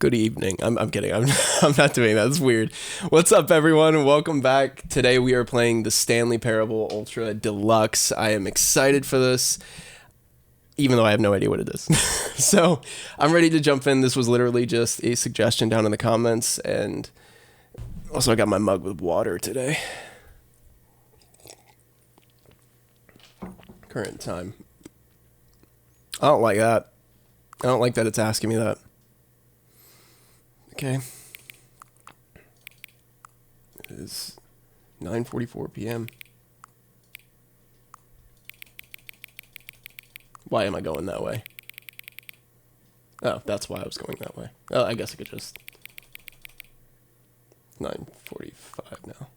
Good evening. I'm kidding. I'm not doing that. It's weird. What's up, everyone? Welcome back. Today we are playing the Stanley Parable Ultra Deluxe. I am excited for this, even though I have no idea what it is. So I'm ready to jump in. This was literally just a suggestion down in the comments, and also I got my mug with water today. Current time. I don't like that. I don't like that it's asking me that. Okay. It is 9:44 p.m. Why am I going that way? Oh, that's why I was going that way. Oh, I guess I could just... 9:45 now.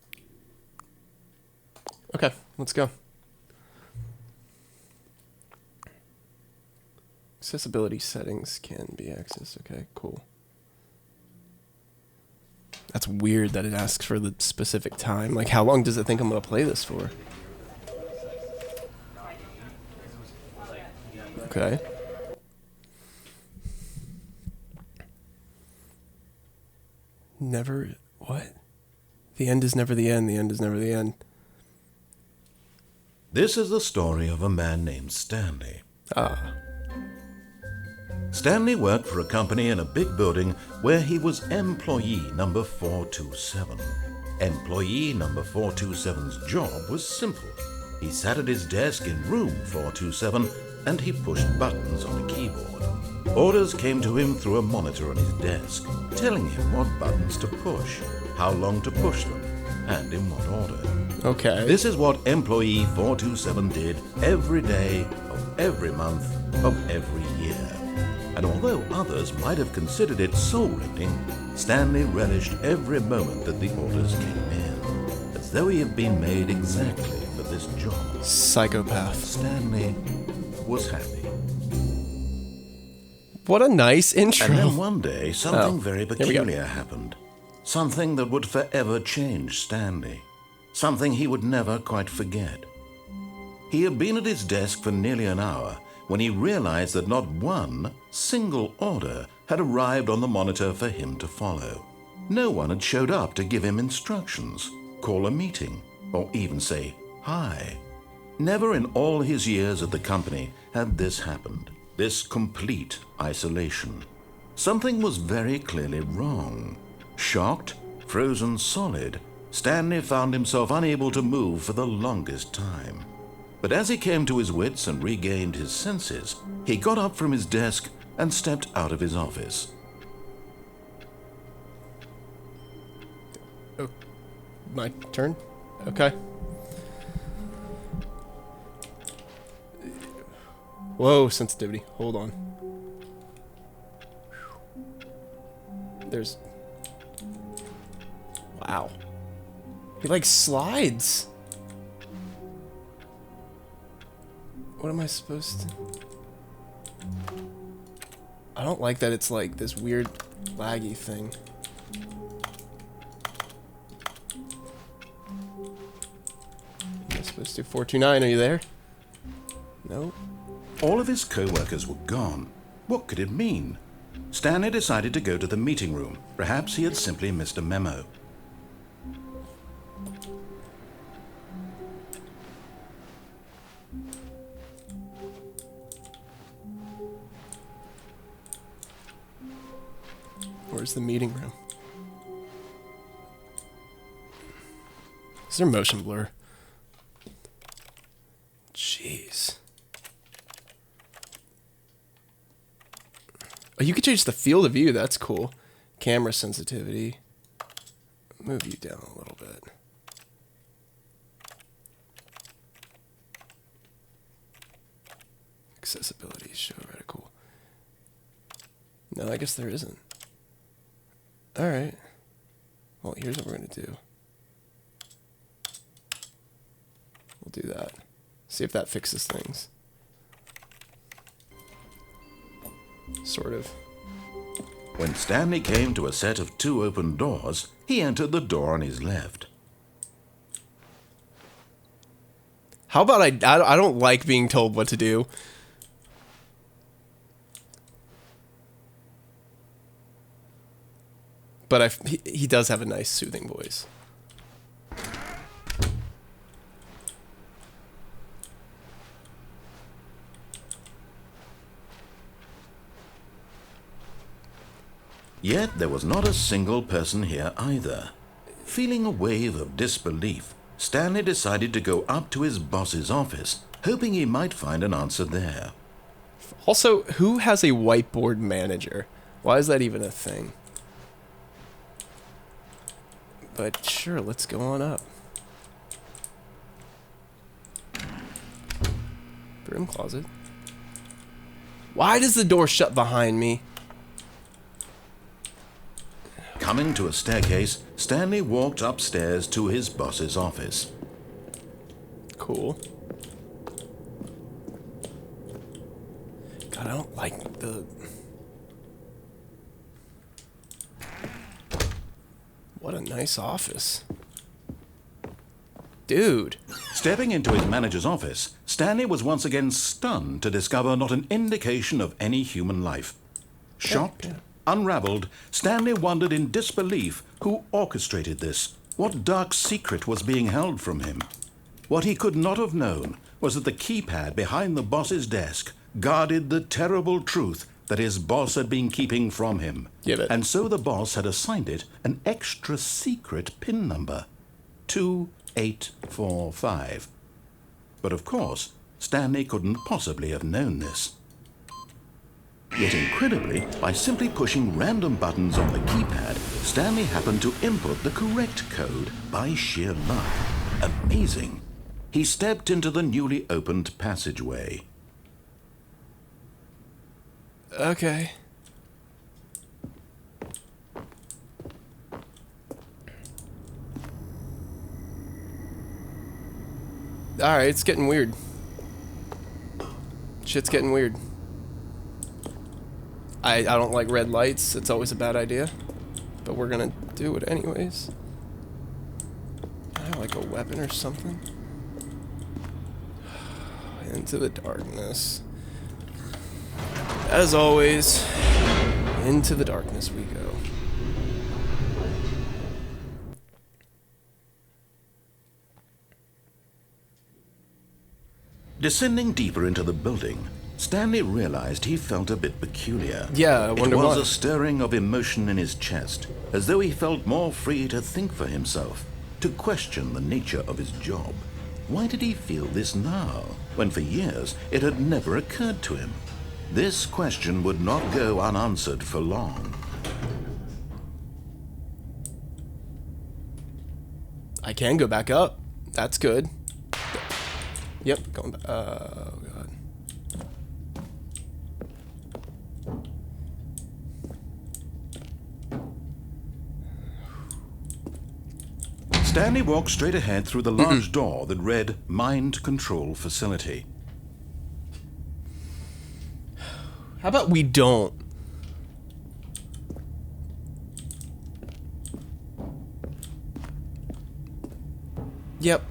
Okay, let's go. Accessibility settings can be accessed. Okay, cool. That's weird that it asks for the specific time. Like, how long does it think I'm going to play this for? Okay. Never... What? The end is never the end. The end is never the end. This is the story of a man named Stanley. Ah. Stanley worked for a company in a big building where he was employee number 427. Employee number 427's job was simple. He sat at his desk in room 427 and he pushed buttons on a keyboard. Orders came to him through a monitor on his desk, telling him what buttons to push, how long to push them, and in what order. Okay. This is what employee 427 did every day of every month of every year. And although others might have considered it soul-rending, Stanley relished every moment that the orders came in, as though he had been made exactly for this job. Psychopath. Stanley was happy. What a nice intro. And then one day, something very here we go. peculiar happened. Something that would forever change Stanley. Something he would never quite forget. He had been at his desk for nearly an hour when he realized that not one single order had arrived on the monitor for him to follow. No one had showed up to give him instructions, call a meeting, or even say hi. Never in all his years at the company had this happened, this complete isolation. Something was very clearly wrong. Shocked, frozen solid, Stanley found himself unable to move for the longest time. But as he came to his wits and regained his senses, he got up from his desk and stepped out of his office. Oh, my turn? Okay. Whoa, sensitivity. Hold on. There's... Wow. He, like, slides. What am I supposed to... I don't like that it's like this weird laggy thing. What am I supposed to... 429, are you there? No. All of his co-workers were gone. What could it mean? Stanley decided to go to the meeting room. Perhaps he had simply missed a memo. Where's the meeting room? Is there motion blur? Jeez. Oh, you can change the field of view. That's cool. Camera sensitivity. Move you down a little bit. Accessibility. Show reticle. No, I guess there isn't. Alright. Well, here's what we're going to do. We'll do that. See if that fixes things. Sort of. When Stanley came to a set of two open doors, he entered the door on his left. How about I don't like being told what to do. But he does have a nice soothing voice. Yet there was not a single person here either. Feeling a wave of disbelief, Stanley decided to go up to his boss's office, hoping he might find an answer there. Also, who has a whiteboard manager? Why is that even a thing? But sure, let's go on up. Broom closet. Why does the door shut behind me? Coming to a staircase, Stanley walked upstairs to his boss's office. Cool. God, I don't like the... What a nice office. Dude. Stepping into his manager's office, Stanley was once again stunned to discover not an indication of any human life. Shocked, unraveled, Stanley wondered in disbelief who orchestrated this. What dark secret was being held from him? What he could not have known was that the keypad behind the boss's desk guarded the terrible truth that his boss had been keeping from him. Give it. And so the boss had assigned it an extra secret PIN number, 2845. But of course, Stanley couldn't possibly have known this. Yet incredibly, by simply pushing random buttons on the keypad, Stanley happened to input the correct code by sheer luck. Amazing. He stepped into the newly opened passageway. Okay. Alright, it's getting weird. Shit's getting weird. I don't like red lights. It's always a bad idea. But we're gonna do it anyways. I have like a weapon or something. Into the darkness. As always, into the darkness we go. Descending deeper into the building, Stanley realized he felt a bit peculiar. Yeah, I wonder why. It was why. a stirring of emotion in his chest, as though he felt more free to think for himself, to question the nature of his job. Why did he feel this now, when for years it had never occurred to him? This question would not go unanswered for long. I can go back up. That's good. Yep, going back. Oh, God. Stanley walked straight ahead through the large door that read Mind Control Facility. How about we don't? Yep,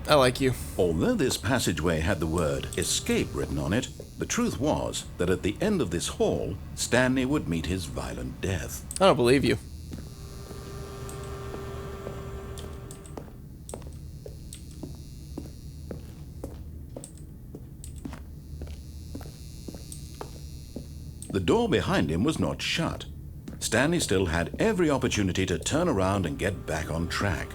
I like you. Although this passageway had the word escape written on it, the truth was that at the end of this hall, Stanley would meet his violent death. I don't believe you. The door behind him was not shut. Stanley still had every opportunity to turn around and get back on track.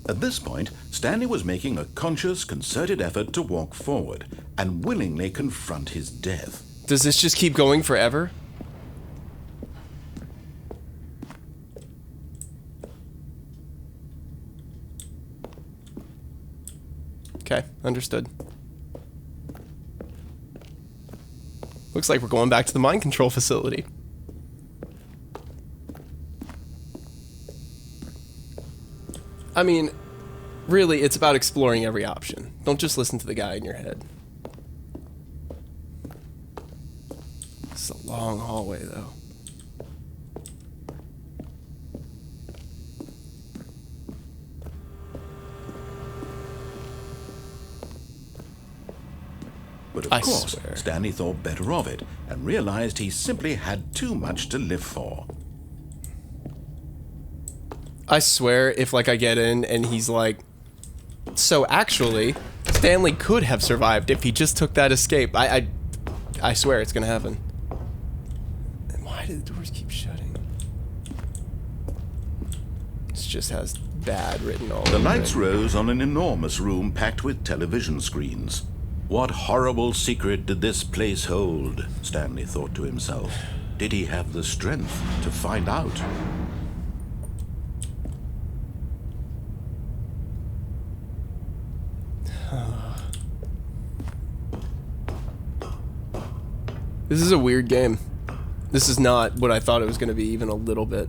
At this point, Stanley was making a conscious, concerted effort to walk forward and willingly confront his death. Does this just keep going forever? Okay, understood. Looks like we're going back to the mind control facility. I mean, really, it's about exploring every option. Don't just listen to the guy in your head. It's a long hallway, though. But of I course, swear. Stanley thought better of it and realized he simply had too much to live for. I swear, if like I get in and he's like, so actually, Stanley could have survived if he just took that escape. I swear it's gonna happen. And why do the doors keep shutting? This just has bad written all over it. The lights rose on an enormous room packed with television screens. What horrible secret did this place hold? Stanley thought to himself. Did he have the strength to find out? This is a weird game. This is not what I thought it was going to be, even a little bit.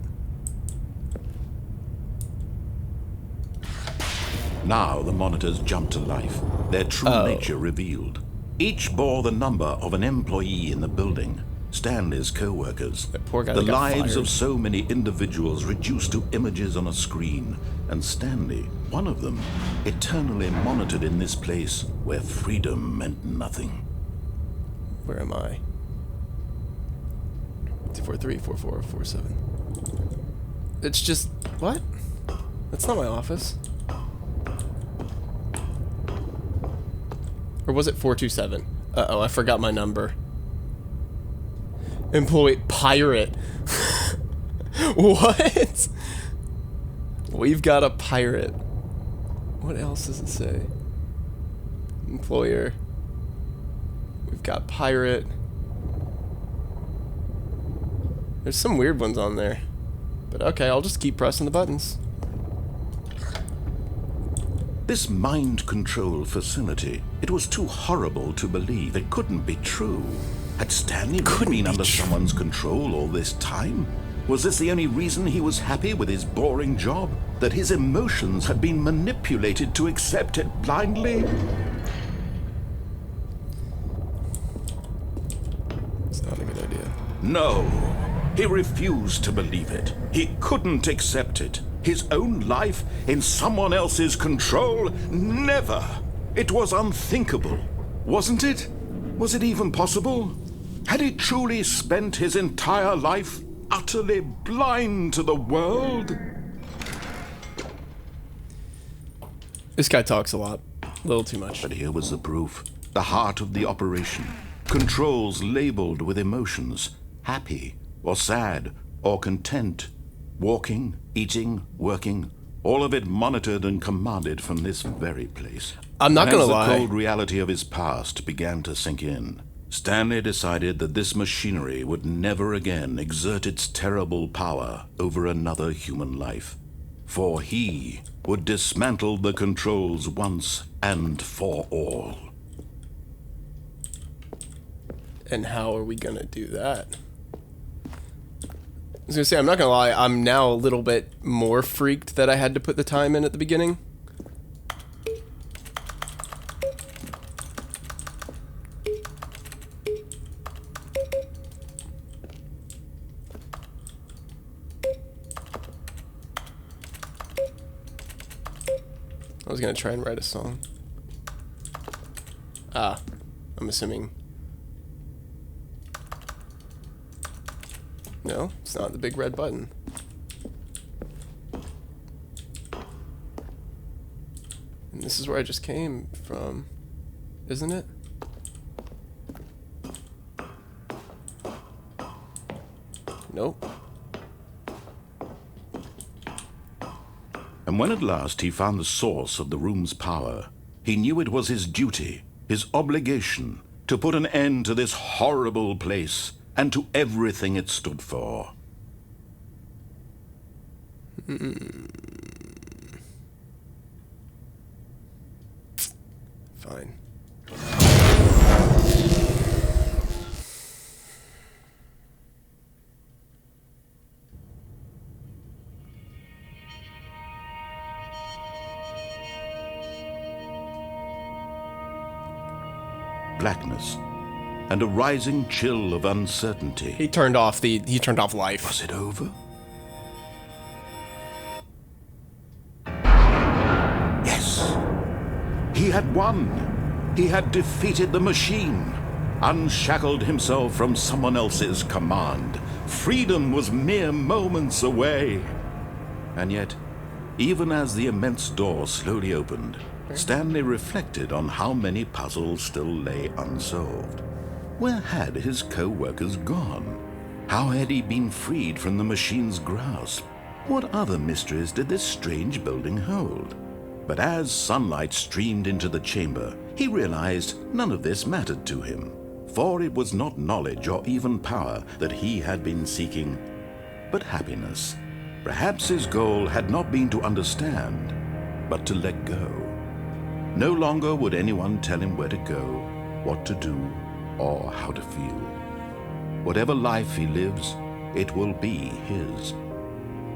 Now the monitors jumped to life, their true nature revealed. Each bore the number of an employee in the building, Stanley's co-workers. That poor guy the that got lives fired. of so many individuals reduced to images on a screen, and Stanley, one of them, eternally monitored in this place where freedom meant nothing. Where am I? 243-4447. It's just... what? That's not my office. Or was it 427? Uh-oh, I forgot my number. Employee... pirate. What? We've got a pirate. What else does it say? Employer. We've got pirate. There's some weird ones on there. But okay, I'll just keep pressing the buttons. This mind control facility, it was too horrible to believe. It couldn't be true. Had Stanley been under someone's control all this time? Was this the only reason he was happy with his boring job? That his emotions had been manipulated to accept it blindly? It's not a good idea. No. He refused to believe it. He couldn't accept it. His own life in someone else's control? Never! It was unthinkable. Wasn't it? Was it even possible? Had he truly spent his entire life utterly blind to the world? This guy talks a lot. A little too much. But here was the proof. The heart of the operation. Controls labeled with emotions. Happy, or sad, or content. Walking, eating, working. All of it monitored and commanded from this very place. I'm not gonna lie. As the cold reality of his past began to sink in, Stanley decided that this machinery would never again exert its terrible power over another human life. For he would dismantle the controls once and for all. And how are we gonna do that? I was gonna say, I'm not gonna lie, I'm now a little bit more freaked that I had to put the time in at the beginning. I was gonna try and write a song. Ah, I'm assuming. No, it's not the big red button. And this is where I just came from, isn't it? Nope. And when at last he found the source of the room's power, he knew it was his duty, his obligation, to put an end to this horrible place and to everything it stood for. Fine. Blackness and a rising chill of uncertainty. He turned off life. Was it over? Yes. He had won. He had defeated the machine, unshackled himself from someone else's command. Freedom was mere moments away. And yet, Even as the immense door slowly opened, Stanley reflected on how many puzzles still lay unsolved. Where had his co-workers gone? How had he been freed from the machine's grasp? What other mysteries did this strange building hold? But as sunlight streamed into the chamber, he realized none of this mattered to him, for it was not knowledge or even power that he had been seeking, but happiness. Perhaps his goal had not been to understand, but to let go. No longer would anyone tell him where to go, what to do, or how to feel. Whatever life he lives, it will be his.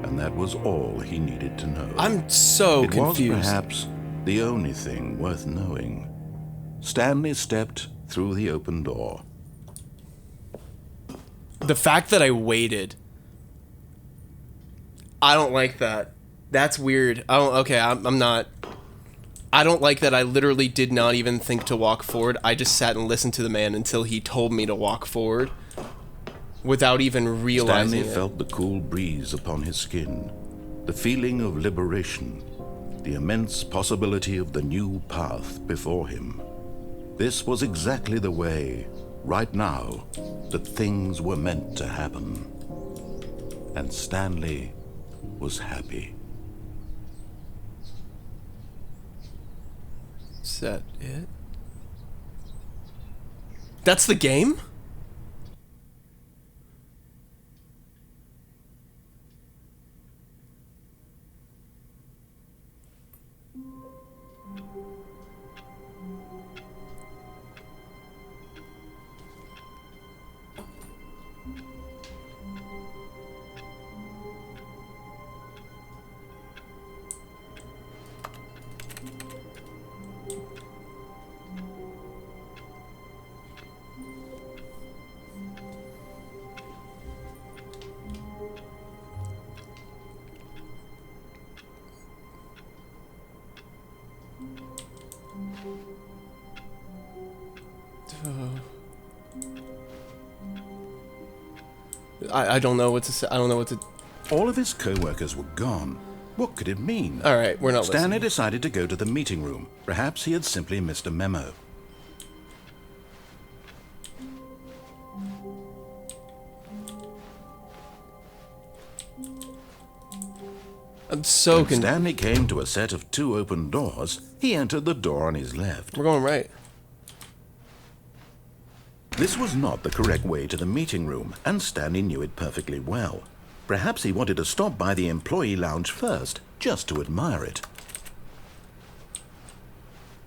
And that was all he needed to know. I'm so confused. It was perhaps the only thing worth knowing. Stanley stepped through the open door. The fact that I waited. I don't like that. That's weird. I'm not. I don't like that I literally did not even think to walk forward. I just sat and listened to the man until he told me to walk forward without even realizing Stanley felt the cool breeze upon his skin, the feeling of liberation, the immense possibility of the new path before him. This was exactly the way, right now, that things were meant to happen. And Stanley was happy. Is that it? That's the game? I don't know what to say. I don't know what to... All of his co-workers were gone. What could it mean? All right, we're not Stanley listening. decided to go to the meeting room. Perhaps he had simply missed a memo. I'm so When confused. Stanley came to a set of 2 open doors, he entered the door on his left. We're going right. This was not the correct way to the meeting room, and Stanley knew it perfectly well. Perhaps he wanted to stop by the employee lounge first, just to admire it.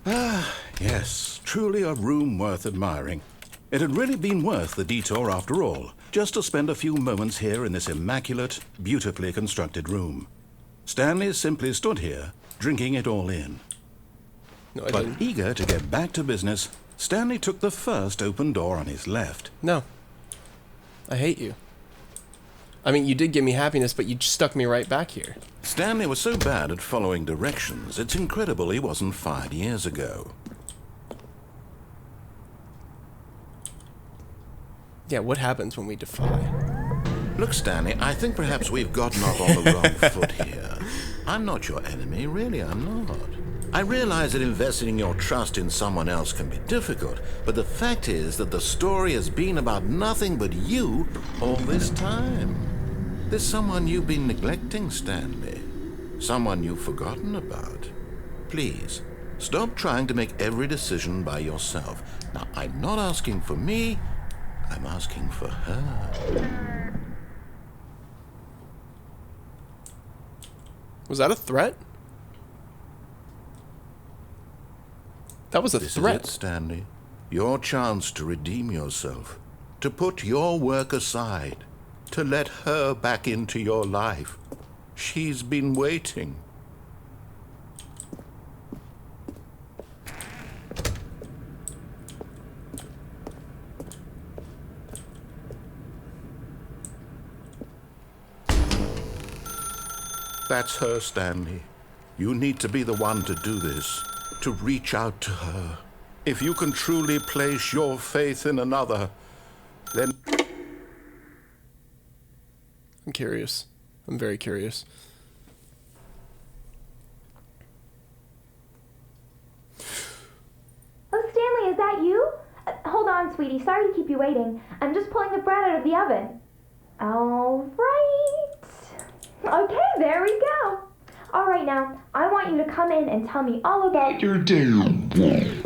Ah, yes, truly a room worth admiring. It had really been worth the detour after all, just to spend a few moments here in this immaculate, beautifully constructed room. Stanley simply stood here, drinking it all in. No, I But didn't. eager to get back to business, Stanley took the first open door on his left. No. I hate you. I mean, you did give me happiness, but you stuck me right back here. Stanley was so bad at following directions, it's incredible he wasn't fired years ago. Yeah, what happens when we defy? Look, Stanley, I think perhaps we've gotten off on the wrong foot here. I'm not your enemy, really, I'm not. I realize that investing your trust in someone else can be difficult, but the fact is that the story has been about nothing but you all this time. There's someone you've been neglecting, Stanley. Someone you've forgotten about. Please, stop trying to make every decision by yourself. Now, I'm not asking for me, I'm asking for her. Was that a threat? That was a This threat. is it, Stanley. Your chance to redeem yourself. To put your work aside. To let her back into your life. She's been waiting. That's her, Stanley. You need to be the one to do this, to reach out to her. If you can truly place your faith in another, then... I'm curious. I'm very curious. you waiting. I'm just pulling the bread out of the oven. All right. Okay, there we go. All right, now, I want you to come in and tell me all about your day.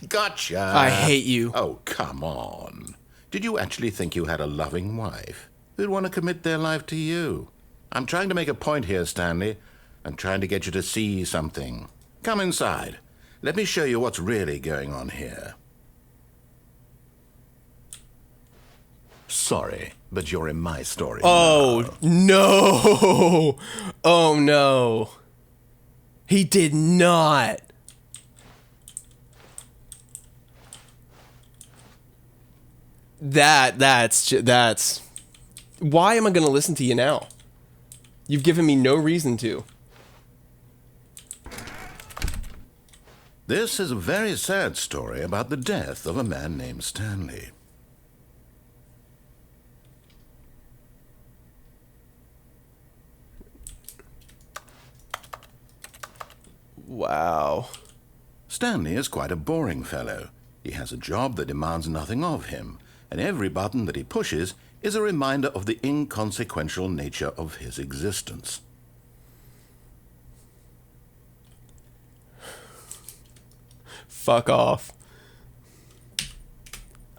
Gotcha. I hate you. Oh, come on. Did you actually think you had a loving wife who'd want to commit their life to you? I'm trying to make a point here, Stanley. I'm trying to get you to see something. Come inside. Let me show you what's really going on here. Sorry, but you're in my story. Oh, no. Oh, no. He did not. That's. Why am I going to listen to you now? You've given me no reason to. This is a very sad story about the death of a man named Stanley. Wow. Stanley is quite a boring fellow. He has a job that demands nothing of him, and every button that he pushes is a reminder of the inconsequential nature of his existence. Fuck off.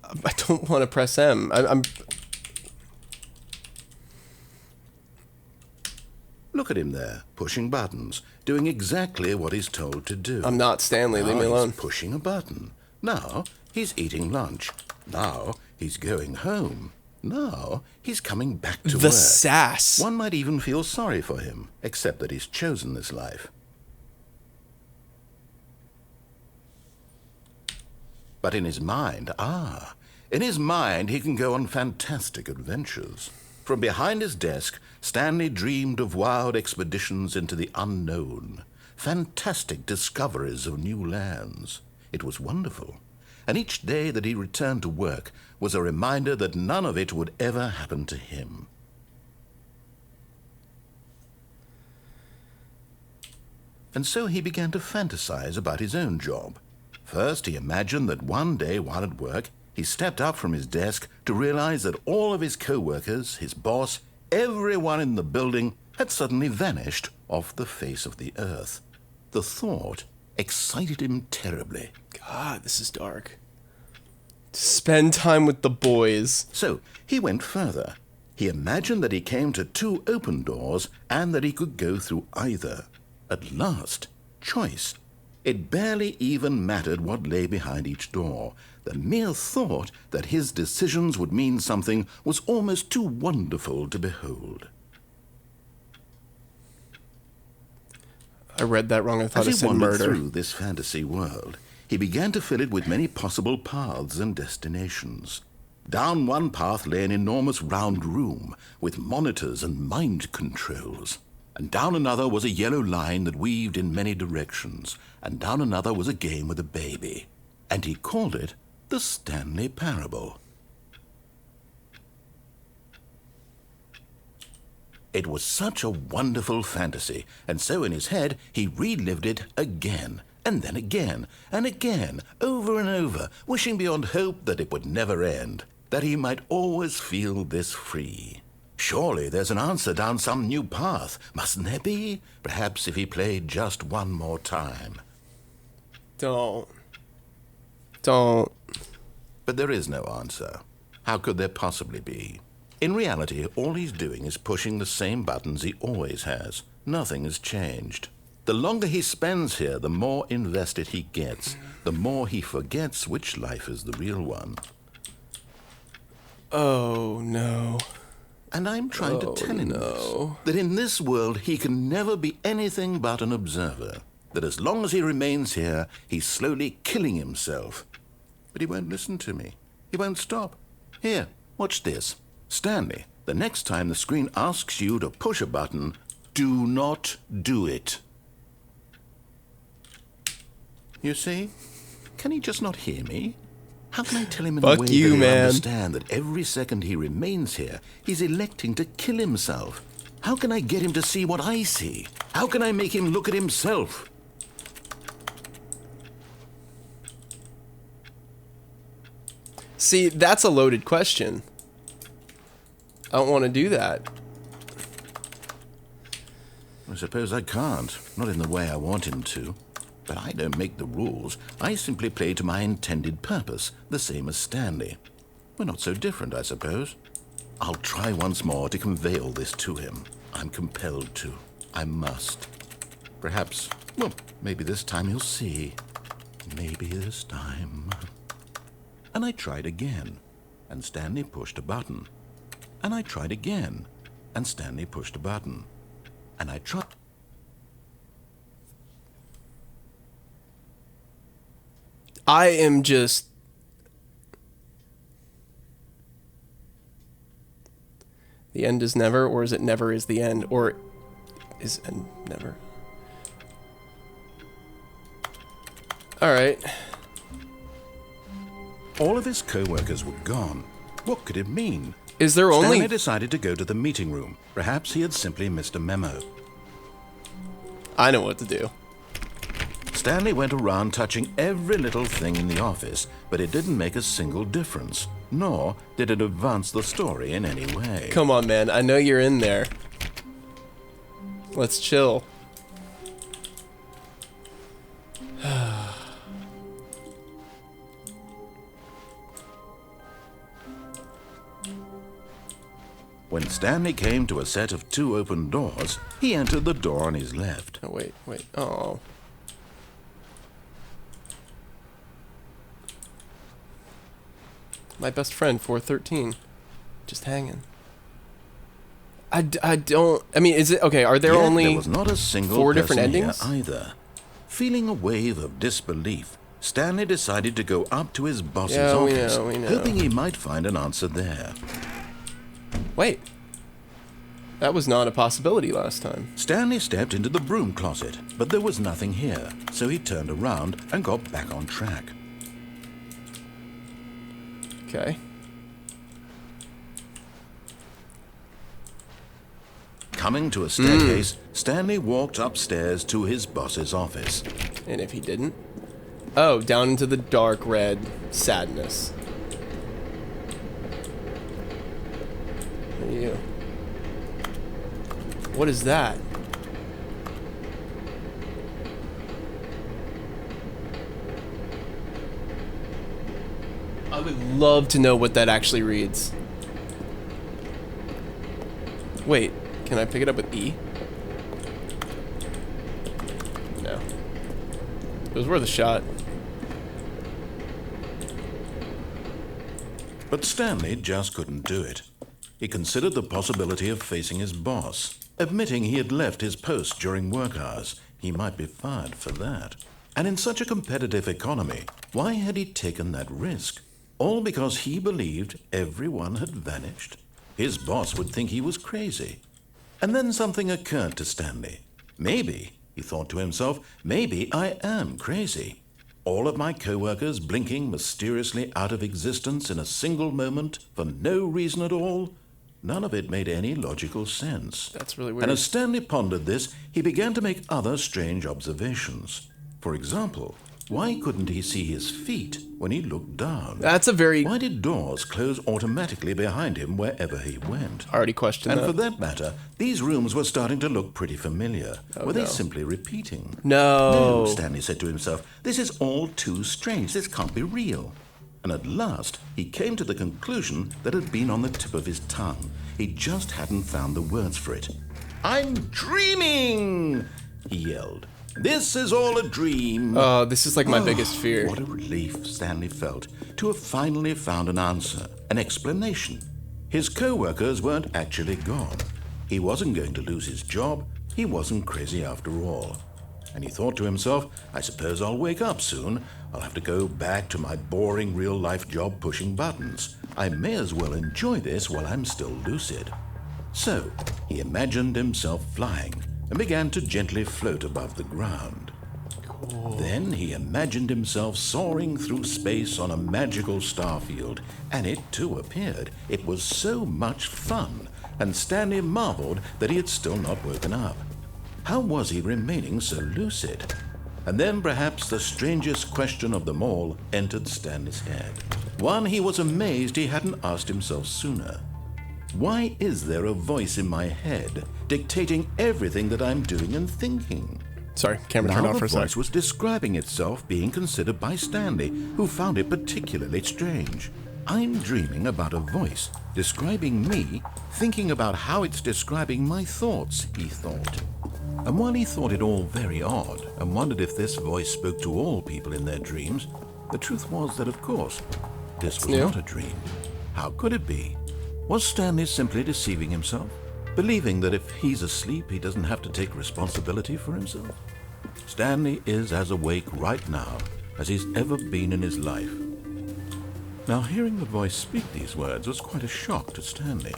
I don't want to press M. I'm... Look at him there, pushing buttons, doing exactly what he's told to do. I'm not Stanley. Leave me alone. He's pushing a button. Now he's eating lunch. Now he's going home. Now he's coming back to work. The sass. One might even feel sorry for him, except that he's chosen this life. But in his mind, he can go on fantastic adventures. From behind his desk, Stanley dreamed of wild expeditions into the unknown, fantastic discoveries of new lands. It was wonderful, and each day that he returned to work was a reminder that none of it would ever happen to him. And so he began to fantasize about his own job. First, he imagined that one day while at work, he stepped up from his desk to realize that all of his co-workers, his boss, everyone in the building had suddenly vanished off the face of the earth. The thought excited him terribly. God, this is dark. Spend time with the boys. So he went further. He imagined that he came to two open doors and that he could go through either. At last, choice. It barely even mattered what lay behind each door. The mere thought that his decisions would mean something was almost too wonderful to behold. I read that wrong. I thought it As he said wandered murder. through this fantasy world, he began to fill it with many possible paths and destinations. Down one path lay an enormous round room with monitors and mind controls. And down another was a yellow line that weaved in many directions. And down another was a game with a baby. And he called it the Stanley Parable. It was such a wonderful fantasy, and so in his head he relived it again, and then again, and again, over and over, wishing beyond hope that it would never end, that he might always feel this free. Surely there's an answer down some new path, mustn't there be? Perhaps if he played just one more time. Don't. But there is no answer. How could there possibly be? In reality, all he's doing is pushing the same buttons he always has. Nothing has changed. The longer he spends here, the more invested he gets, the more he forgets which life is the real one. Oh, no. And I'm trying to tell him this, that in this world he can never be anything but an observer, that as long as he remains here, he's slowly killing himself. But he won't listen to me. He won't stop. Here, watch this. Stanley, the next time the screen asks you to push a button, do not do it. You see? Can he just not hear me? How can I tell him in a way that he'll understand that every second he remains here, he's electing to kill himself? How can I get him to see what I see? How can I make him look at himself? See, that's a loaded question. I don't want to do that. I suppose I can't. Not in the way I want him to. But I don't make the rules. I simply play to my intended purpose, the same as Stanley. We're not so different, I suppose. I'll try once more to convey all this to him. I'm compelled to. I must. Perhaps, well, maybe this time he'll see. Maybe this time. And I tried again, and Stanley pushed a button. And I tried again, and Stanley pushed a button. And I tried... I am just... The end is never, or is it never is the end? Or is end never? Alright. All of his co-workers were gone. What could it mean? Is there only... Stanley decided to go to the meeting room. Perhaps he had simply missed a memo. I know what to do. Stanley went around touching every little thing in the office, but it didn't make a single difference, nor did it advance the story in any way. Come on, man. I know you're in there. Let's chill. When Stanley came to a set of 2 open doors, he entered the door on his left. Oh, wait. Oh. My best friend, 413. Just hanging. I don't... I mean, is it... Okay, are there Yet only there was not a single 4 different person here endings? either. Feeling a wave of disbelief, Stanley decided to go up to his boss's Yeah, office, we know. hoping he might find an answer there. Wait. That was not a possibility last time. Stanley stepped into the broom closet, but there was nothing here, so he turned around and got back on track. Okay. Coming to a staircase, Stanley walked upstairs to his boss's office. And if he didn't? Oh, down into the dark red sadness. Who are you? What is that? I would love to know what that actually reads. Wait, can I pick it up with E? No. It was worth a shot. But Stanley just couldn't do it. He considered the possibility of facing his boss. Admitting he had left his post during work hours, he might be fired for that. And in such a competitive economy, why had he taken that risk? All because he believed everyone had vanished? His boss would think he was crazy. And then something occurred to Stanley. Maybe, he thought to himself, maybe I am crazy. All of my co-workers blinking mysteriously out of existence in a single moment for no reason at all? None of it made any logical sense. That's really weird. And as Stanley pondered this, he began to make other strange observations. For example, why couldn't he see his feet when he looked down? That's a very... Why did doors close automatically behind him wherever he went? Already questioned And that. for that matter, these rooms were starting to look pretty familiar. Were they no. simply repeating? No. No, Stanley said to himself, this is all too strange. This can't be real. And at last, he came to the conclusion that had been on the tip of his tongue. He just hadn't found the words for it. I'm dreaming, he yelled. This is all a dream. Oh, this is like my biggest fear. What a relief Stanley felt to have finally found an answer, an explanation. His co-workers weren't actually gone. He wasn't going to lose his job. He wasn't crazy after all. And he thought to himself, I suppose I'll wake up soon. I'll have to go back to my boring real-life job pushing buttons. I may as well enjoy this while I'm still lucid. So, he imagined himself flying and began to gently float above the ground. Cool. Then he imagined himself soaring through space on a magical starfield, and it too appeared. It was so much fun, and Stanley marveled that he had still not woken up. How was he remaining so lucid? And then perhaps the strangest question of them all entered Stanley's head. One he was amazed he hadn't asked himself sooner. Why is there a voice in my head dictating everything that I'm doing and thinking? Sorry, camera turned Now off for the a voice sec. was describing itself being considered by Stanley, who found it particularly strange. I'm dreaming about a voice describing me, thinking about how it's describing my thoughts, he thought. And while he thought it all very odd and wondered if this voice spoke to all people in their dreams, the truth was that, of course, this was not a dream. How could it be? Was Stanley simply deceiving himself, believing that if he's asleep, he doesn't have to take responsibility for himself? Stanley is as awake right now as he's ever been in his life. Now, hearing the voice speak these words was quite a shock to Stanley.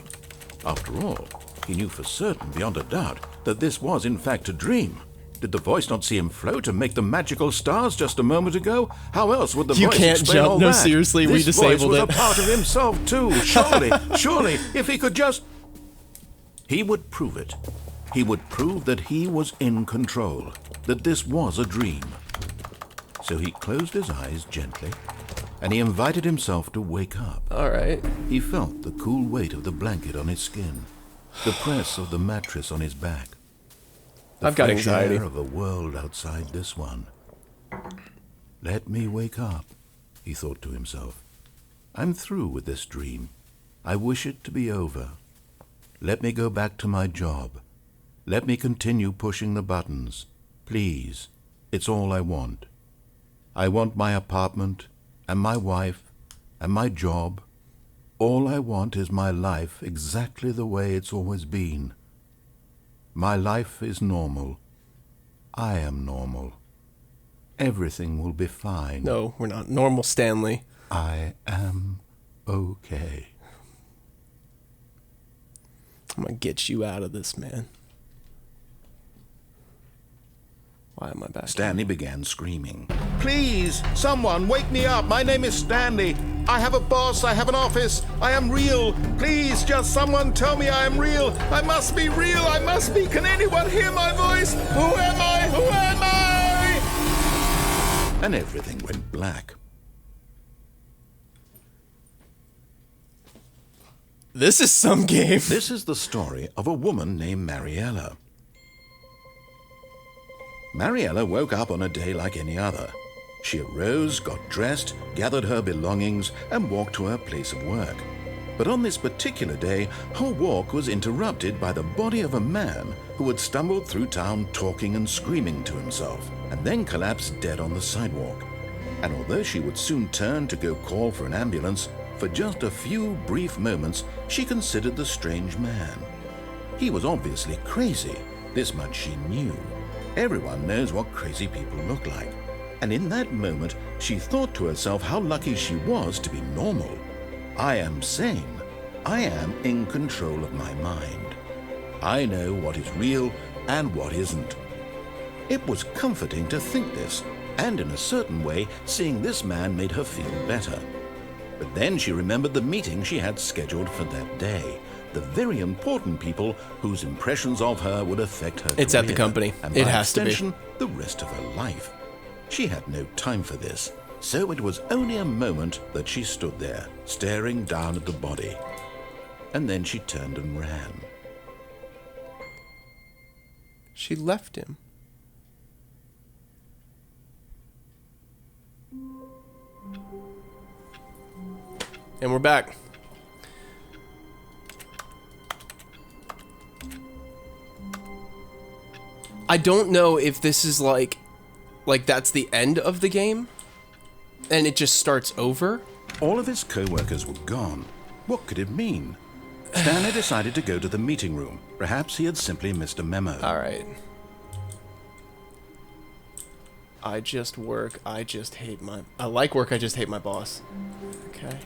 After all, he knew for certain, beyond a doubt, that this was in fact a dream. Did the voice not see him float and make the magical stars just a moment ago? How else would the You voice can't explain jump. all No, that? seriously, we This voice disabled was it. a part of himself too. Surely, if he could just... He would prove it. He would prove that he was in control, that this was a dream. So he closed his eyes gently, and he invited himself to wake up. All right. He felt the cool weight of the blanket on his skin, the press of the mattress on his back. The I've got fresh anxiety. air of a world outside this one. Let me wake up, he thought to himself. I'm through with this dream. I wish it to be over. Let me go back to my job. Let me continue pushing the buttons. Please, it's all I want. I want my apartment, and my wife, and my job. All I want is my life exactly the way it's always been. My life is normal. I am normal. Everything will be fine. No, we're not. Normal Stanley. I am okay. I'm gonna get you out of this, man. Why am I back? Stanley began screaming. Please, someone, wake me up. My name is Stanley. I have a boss. I have an office. I am real. Please, just someone tell me I am real. I must be real. I must be. Can anyone hear my voice? Who am I? Who am I? And everything went black. This is some game. This is the story of a woman named Mariella. Mariella woke up on a day like any other. She arose, got dressed, gathered her belongings, and walked to her place of work. But on this particular day, her walk was interrupted by the body of a man who had stumbled through town talking and screaming to himself, and then collapsed dead on the sidewalk. And although she would soon turn to go call for an ambulance, for just a few brief moments, she considered the strange man. He was obviously crazy. This much she knew. Everyone knows what crazy people look like. And in that moment, she thought to herself how lucky she was to be normal. I am sane. I am in control of my mind. I know what is real and what isn't. It was comforting to think this, and in a certain way, seeing this man made her feel better. But then she remembered the meeting she had scheduled for that day. The very important people whose impressions of her would affect her It's at the career, company. and It by has to be. extension, the rest of her life. She had no time for this, so it was only a moment that she stood there, staring down at the body. And then she turned and ran. She left him. And we're back. I don't know if this is like that's the end of the game and it just starts over. All of his co-workers were gone. What could it mean? Stanley decided to go to the meeting room. Perhaps he had simply missed a memo. All right. I like work, I just hate my boss. Okay.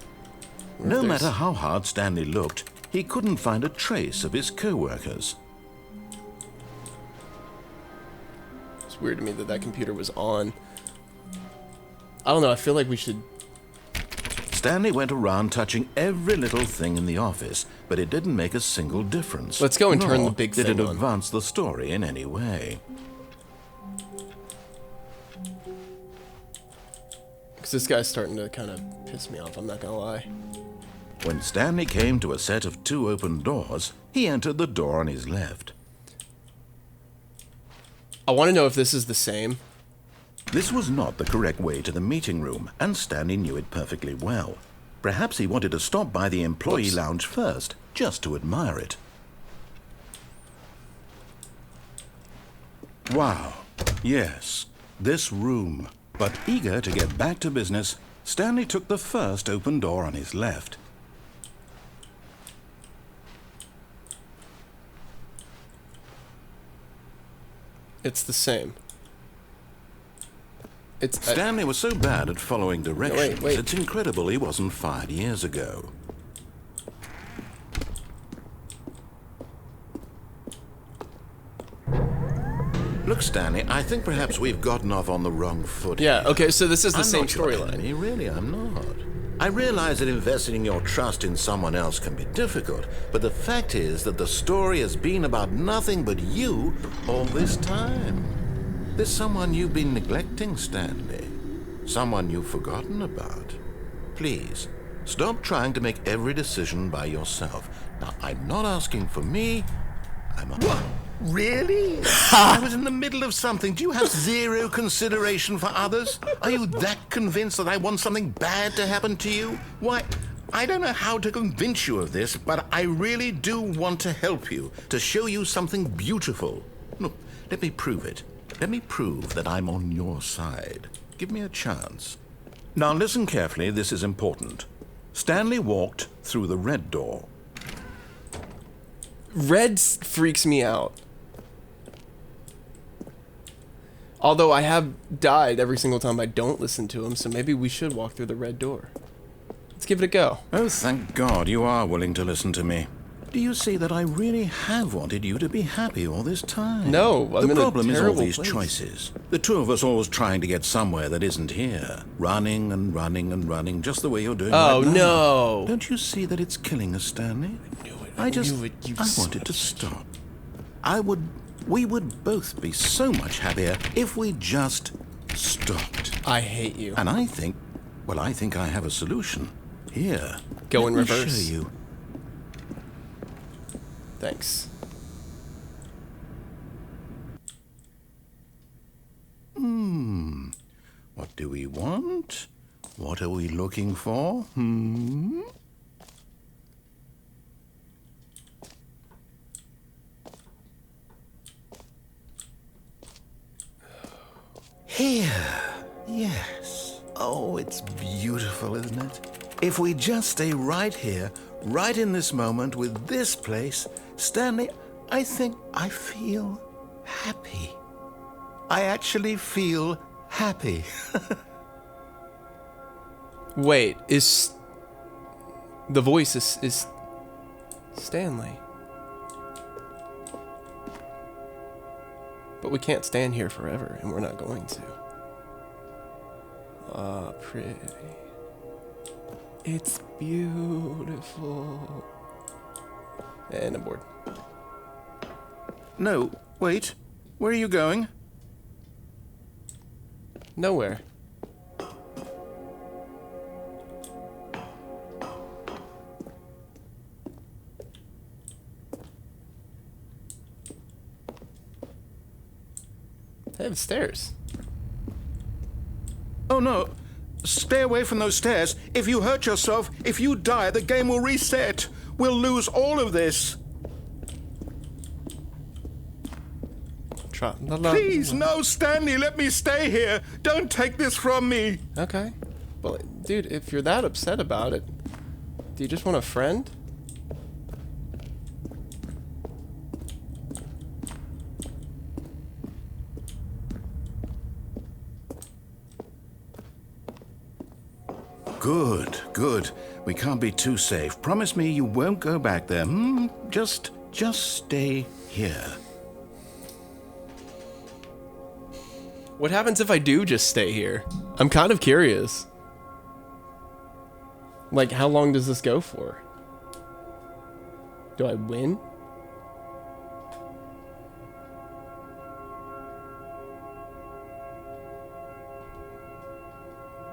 No matter how hard Stanley looked, he couldn't find a trace of his co-workers. It's weird to me that that computer was on. I don't know, I feel like we should... Stanley went around touching every little thing in the office, but it didn't make a single difference. Let's go and turn Nor the big did thing it on. advance the story in any way. because this guy's starting to kind of piss me off, I'm not gonna lie. When Stanley came to a set of 2 open doors, he entered the door on his left. I want to know if this is the same. This was not the correct way to the meeting room, and Stanley knew it perfectly well. Perhaps he wanted to stop by the employee lounge first, just to admire it. Wow, yes, this room. But eager to get back to business, Stanley took the first open door on his left. It's the same. It's Stanley was so bad at following directions, wait. it's incredible he wasn't fired years ago. Look, Stanley, I think perhaps we've gotten off on the wrong foot. Yeah, here. okay, so this is the I'm same not your storyline. enemy, really, I'm not. I realize that investing your trust in someone else can be difficult, but the fact is that the story has been about nothing but you all this time. There's someone you've been neglecting, Stanley. Someone you've forgotten about. Please, stop trying to make every decision by yourself. Now, I'm not asking for me. What? Really? I was in the middle of something. Do you have zero consideration for others? Are you that convinced that I want something bad to happen to you? Why, I don't know how to convince you of this, but I really do want to help you, to show you something beautiful. Look, let me prove it. Let me prove that I'm on your side. Give me a chance. Now listen carefully, this is important. Stanley walked through the red door. Red freaks me out. Although I have died every single time I don't listen to him, so maybe we should walk through the red door. Let's give it a go. Oh, thank God you are willing to listen to me. Do you see that I really have wanted you to be happy all this time? No, I'm the in a problem is all terrible these place. choices. The two of us always trying to get somewhere that isn't here. Running and running and running, just the way you're doing Oh, right now. no. Don't you see that it's killing us, Stanley? I knew it. I wanted to stop. We would both be so much happier if we just stopped. I hate you. And I think I have a solution. Here. Go in let me reverse. show you. Thanks. What do we want? What are we looking for? Here. Yes. Oh, it's beautiful, isn't it? If we just stay right here, right in this moment with this place, Stanley, I think I feel happy. I actually feel happy. Wait, is the voice is Stanley? But we can't stand here forever, and we're not going to. Ah, pretty. It's beautiful. And I'm bored. No, wait. Where are you going? Nowhere. They have stairs. Oh, no. Stay away from those stairs. If you hurt yourself, if you die, the game will reset. We'll lose all of this. Please, no, Stanley, let me stay here. Don't take this from me. Okay. Well, dude, if you're that upset about it, do you just want a friend? Good, good. We can't be too safe. Promise me you won't go back there. Just stay here. What happens if I do just stay here? I'm kind of curious. Like, how long does this go for? Do I win?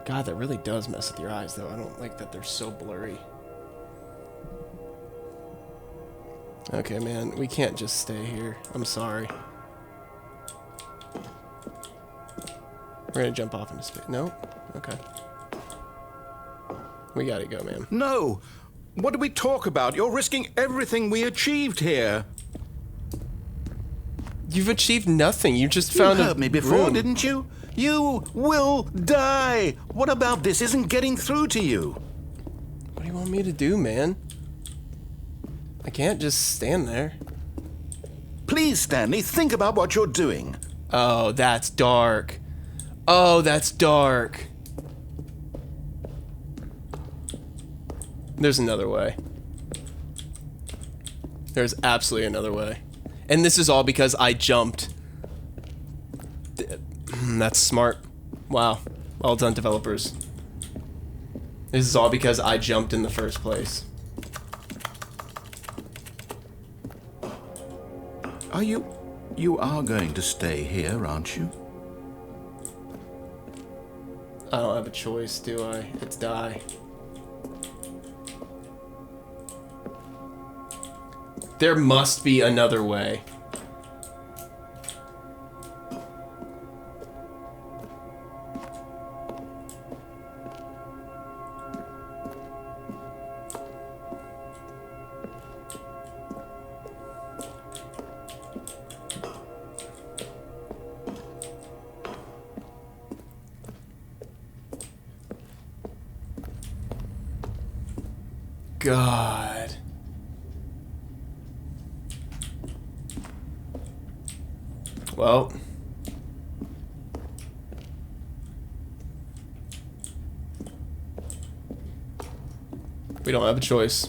God, that really does mess with your eyes, though. I don't like that they're so blurry. Okay, man, we can't just stay here. I'm sorry. We're gonna jump off into space. No? Okay. We gotta go, man. No! What do we talk about? You're risking everything we achieved here. You've achieved nothing. You just You found heard me before, didn't you? You will die! What about this isn't getting through to you? What do you want me to do, man? I can't just stand there. Please, Stanley, think about what you're doing. Oh, that's dark. Oh, that's dark. There's another way. There's absolutely another way. And this is all because I jumped. That's smart. Wow. Well done, developers. This is all because I jumped in the first place. You are going to stay here, aren't you? I don't have a choice, do I? It's die. There must be another way. God. Well. We don't have a choice.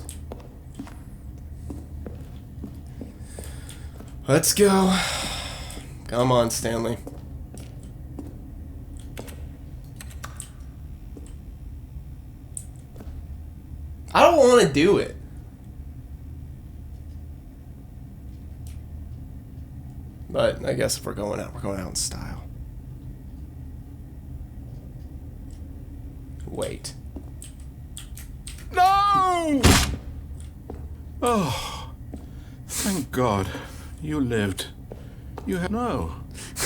Let's go. Come on, Stanley. I don't want to do it. But I guess if we're going out in style. Wait. No! Oh, thank God. You lived. You had... No.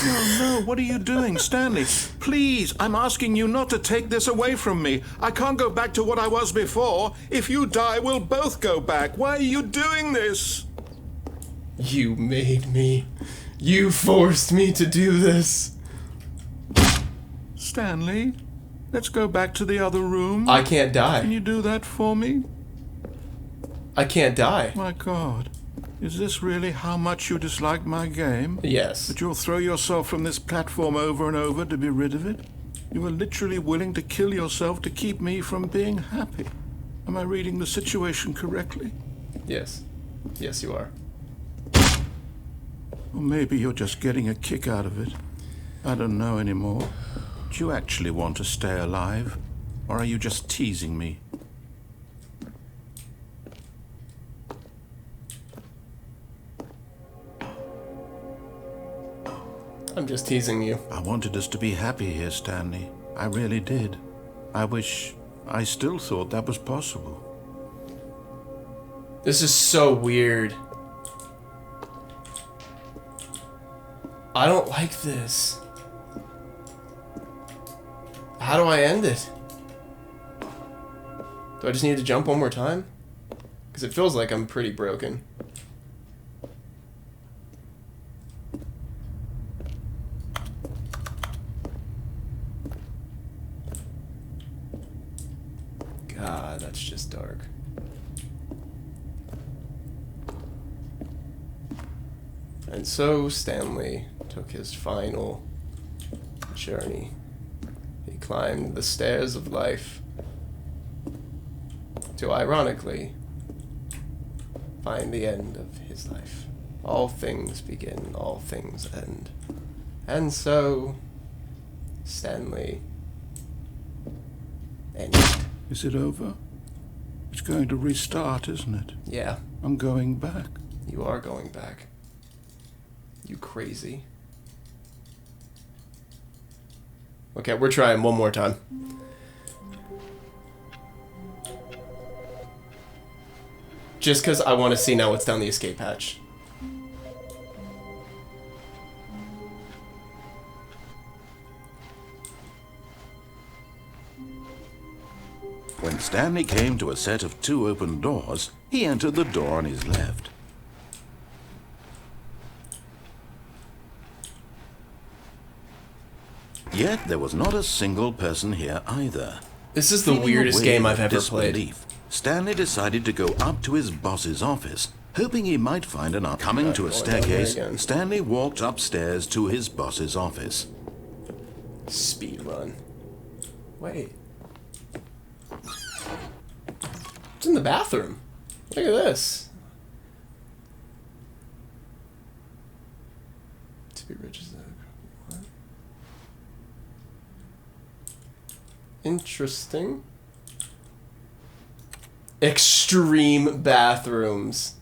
No, what are you doing, Stanley? Please, I'm asking you not to take this away from me. I can't go back to what I was before. If you die, we'll both go back. Why are you doing this? You made me. You forced me to do this. Stanley, let's go back to the other room. I can't die. Can you do that for me? I can't die. My God. Is this really how much you dislike my game? Yes. That you'll throw yourself from this platform over and over to be rid of it? You were literally willing to kill yourself to keep me from being happy. Am I reading the situation correctly? Yes. Yes, you are. Or maybe you're just getting a kick out of it. I don't know anymore. Do you actually want to stay alive? Or are you just teasing me? I'm just teasing you. I wanted us to be happy here, Stanley. I really did. I wish I still thought that was possible. This is so weird. I don't like this. How do I end it? Do I just need to jump one more time? Because it feels like I'm pretty broken. God, that's just dark. And so Stanley took his final journey. He climbed the stairs of life to ironically find the end of his life. All things begin, all things end. And so Stanley ended. Is it over? It's going to restart, isn't it? Yeah, I'm going back. you are going back. You crazy. Okay, we're trying one more time. Just because I want to see now what's down the escape hatch. When Stanley came to a set of 2 open doors, he entered the door on his left. Yet there was not a single person here either. This is the Feeling a weirdest wave game of I've ever played. disbelief, Stanley decided to go up to his boss's office, hoping he might find an coming to a staircase. Stanley walked upstairs to his boss's office. Speed run. Wait. It's in the bathroom. Look at this. To be rich is that. What? Interesting. Extreme bathrooms.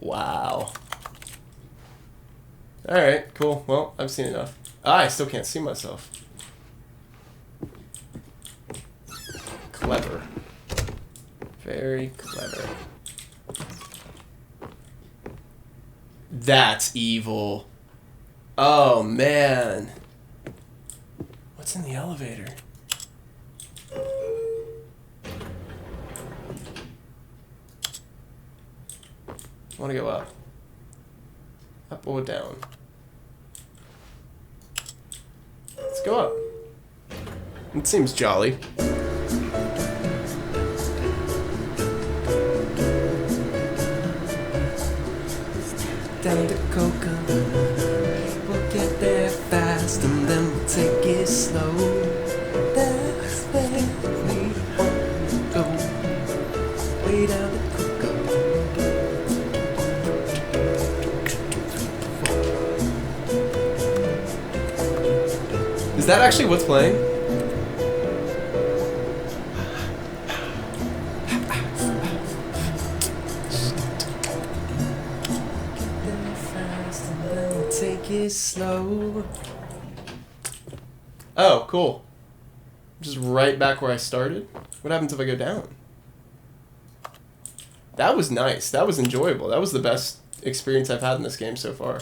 Wow. Alright, cool. Well, I've seen enough. I still can't see myself. Clever. Very clever. That's evil. Oh, man. What's in the elevator? I want to go up. Up or down? Let's go up. It seems jolly. Down to Coca, we'll get there fast and then we'll take it slow. That's where we want to go. Way down to Coca. Is that actually what's playing? Slow. Oh, cool. Just right back where I started. What happens if I go down? That was nice. That was enjoyable. That was the best experience I've had in this game so far.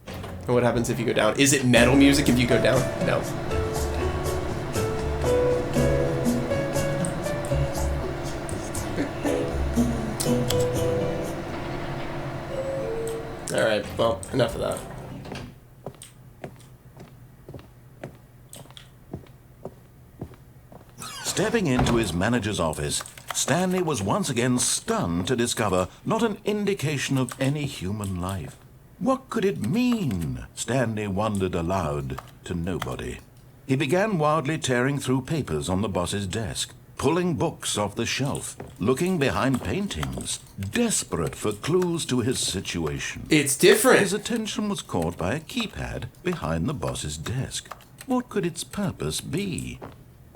And what happens if you go down? Is it metal music if you go down? No. Alright, well, enough of that. Stepping into his manager's office, Stanley was once again stunned to discover not an indication of any human life. What could it mean? Stanley wondered aloud to nobody. He began wildly tearing through papers on the boss's desk, pulling books off the shelf, looking behind paintings, desperate for clues to his situation. It's different. His attention was caught by a keypad behind the boss's desk. What could its purpose be?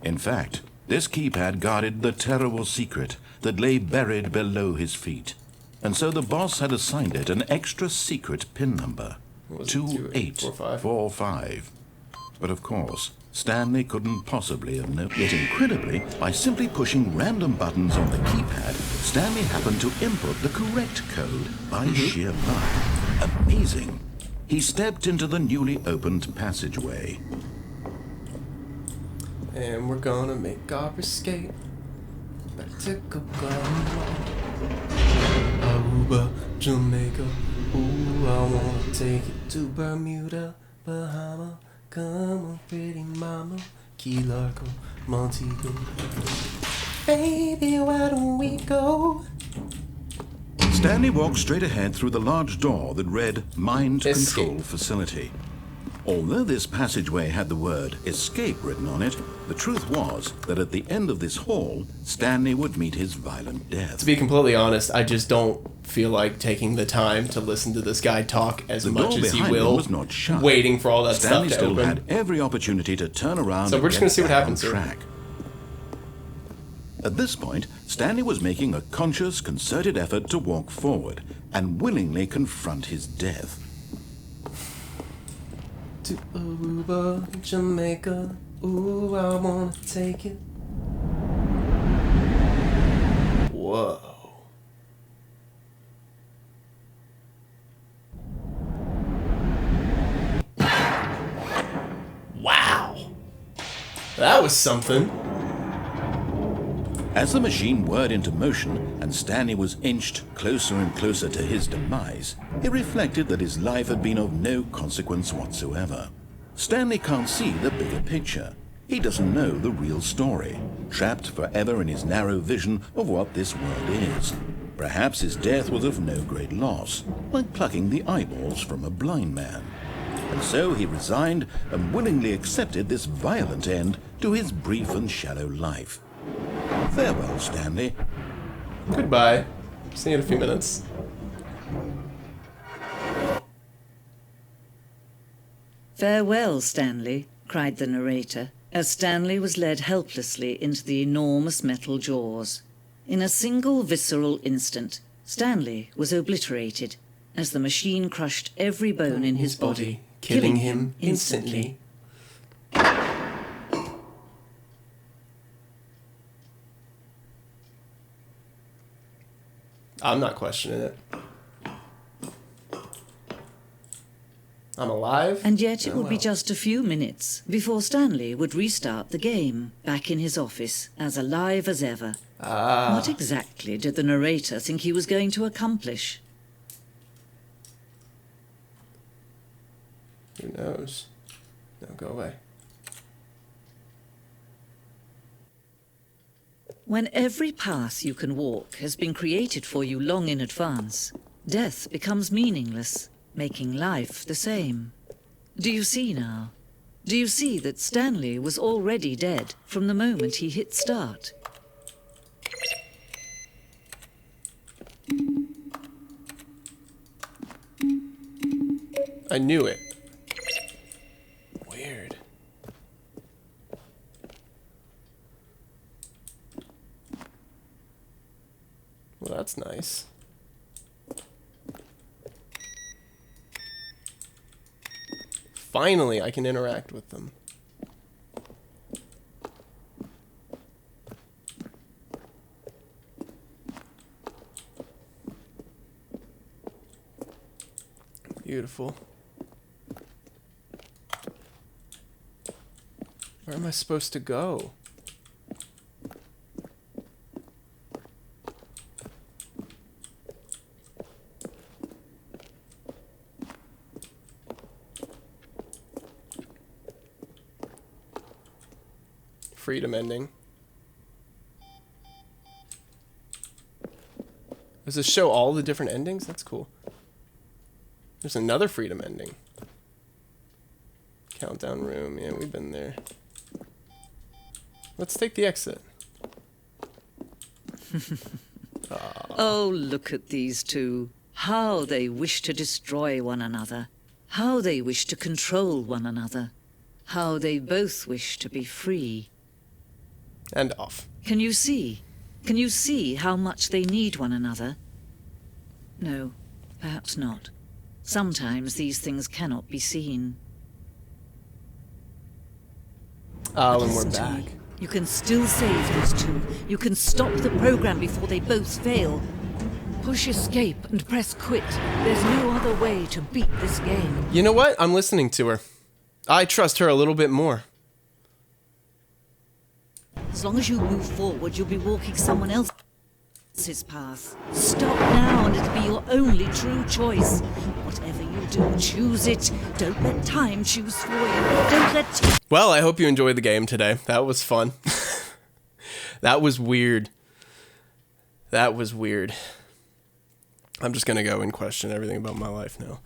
In fact, this keypad guarded the terrible secret that lay buried below his feet. And so the boss had assigned it an extra secret PIN number, 2845. But of course, Stanley couldn't possibly have known. Yet incredibly, by simply pushing random buttons on the keypad, Stanley happened to input the correct code by sheer luck. Amazing. He stepped into the newly opened passageway. And we're gonna make our escape back to Coca-Cola. Aruba, Jamaica. Ooh, I wanna take it to Bermuda, Bahama. Come on, pretty mama, Key Largo, Montego. Baby, why don't we go? Stanley walked straight ahead through the large door that read Mind Escape. Control Facility. Although this passageway had the word escape written on it, the truth was that at the end of this hall, Stanley would meet his violent death. To be completely honest, I just don't feel like taking the time to listen to this guy talk as The much door as he behind him will, was not shut. waiting for all that Stanley stuff to still open. had every opportunity to turn around So and we're just get gonna see what back happens on here. track. At this point, Stanley was making a conscious, concerted effort to walk forward and willingly confront his death. To Aruba, Jamaica. Ooh, I wanna take it. Whoa. Wow. That was something. As the machine whirred into motion and Stanley was inched closer and closer to his demise, he reflected that his life had been of no consequence whatsoever. Stanley can't see the bigger picture. He doesn't know the real story, trapped forever in his narrow vision of what this world is. Perhaps his death was of no great loss, like plucking the eyeballs from a blind man. And so he resigned and willingly accepted this violent end to his brief and shallow life. Farewell, Stanley. Goodbye. See you in a few minutes. "Farewell, Stanley," cried the narrator, as Stanley was led helplessly into the enormous metal jaws. In a single visceral instant, Stanley was obliterated, as the machine crushed every bone in his body, killing him instantly. I'm not questioning it. I'm alive. And yet it would be just a few minutes before Stanley would restart the game, back in his office, as alive as ever. What exactly did the narrator think he was going to accomplish? Who knows? No, go away. When every path you can walk has been created for you long in advance, death becomes meaningless, making life the same. Do you see now? Do you see that Stanley was already dead from the moment he hit start? I knew it. Weird. Well, that's nice. Finally, I can interact with them. Beautiful. Where am I supposed to go? Freedom ending. Does this show all the different endings? That's cool. There's another freedom ending. Countdown room. Yeah, we've been there. Let's take the exit. Oh, look at these two. How they wish to destroy one another. How they wish to control one another. How they both wish to be free. And off. Can you see? Can you see how much they need one another? No, perhaps not. Sometimes these things cannot be seen. Oh, and we're Listen to back. me. You can still save these two. You can stop the program before they both fail. Push escape and press quit. There's no other way to beat this game. You know what? I'm listening to her. I trust her a little bit more. As long as you move forward, you'll be walking someone else's path. Stop now and it'll be your only true choice. Whatever you do, choose it. Don't let time choose for you. Don't let... Well, I hope you enjoyed the game today. That was fun. That was weird. That was weird. I'm just going to go and question everything about my life now.